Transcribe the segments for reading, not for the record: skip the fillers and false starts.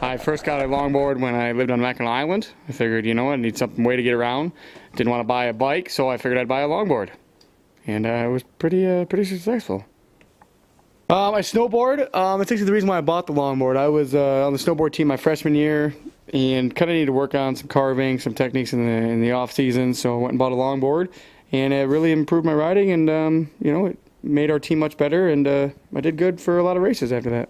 I first got a longboard when I lived on Mackinac Island. I figured, you know what, I need some way to get around. Didn't want to buy a bike, so I figured I'd buy a longboard. And it was pretty successful. I snowboard. That's actually the reason why I bought the longboard. I was on the snowboard team my freshman year and kind of needed to work on some carving, some techniques in the off season, so I went and bought a longboard. And it really improved my riding, and you know, it made our team much better, and I did good for a lot of races after that.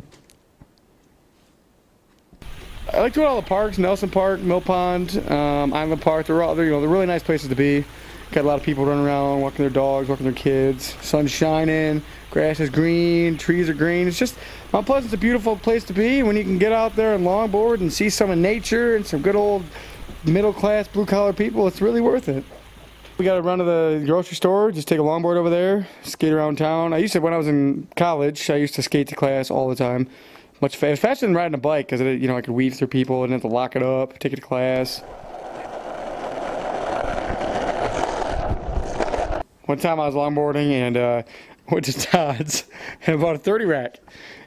I like doing all the parks: Nelson Park, Mill Pond, Island Park. They're really nice places to be. Got a lot of people running around, walking their dogs, walking their kids. Sun's shining, grass is green, trees are green. It's just, Mount Pleasant's a beautiful place to be. When you can get out there and longboard and see some of nature and some good old middle-class, blue-collar people, it's really worth it. We got to run to the grocery store, just take a longboard over there, skate around town. I used to, when I was in college, I used to skate to class all the time. Much faster than riding a bike, because you know, I could weave through people and have to lock it up, take it to class. One time I was longboarding and went to Todd's and bought a 30 rack.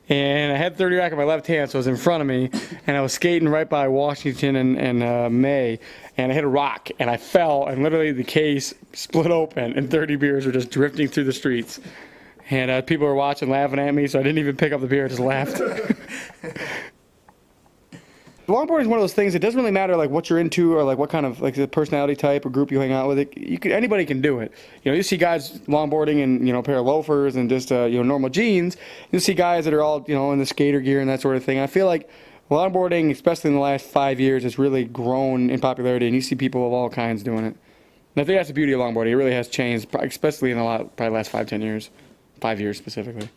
And I had 30 rack in my left hand, so it was in front of me. And I was skating right by Washington and May. And I hit a rock and I fell, and literally the case split open and 30 beers were just drifting through the streets. And people were watching, laughing at me, so I didn't even pick up the beer, I just laughed. Longboarding is one of those things. It doesn't really matter like what you're into or like what kind of like the personality type or group you hang out with. Anybody can do it. You know, you see guys longboarding in, you know, a pair of loafers and just you know, normal jeans. You see guys that are all, you know, in the skater gear and that sort of thing. And I feel like longboarding, especially in the last 5 years, has really grown in popularity, and you see people of all kinds doing it. And I think that's the beauty of longboarding. It really has changed, especially in probably last 5-10 years, 5 years specifically.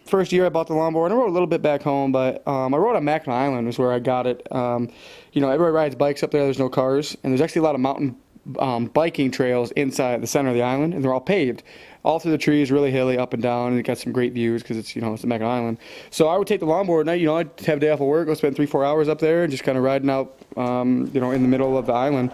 First year I bought the longboard. I rode a little bit back home, but I rode on Mackinac Island is where I got it. You know, everybody rides bikes up there. There's no cars, and there's actually a lot of mountain biking trails inside the center of the island, and they're all paved, all through the trees, really hilly, up and down, and it got some great views because it's, you know, it's the Mackinac Island. So I would take the longboard, and I'd have a day off of work, go spend 3-4 hours up there, and just kind of riding out, you know, in the middle of the island.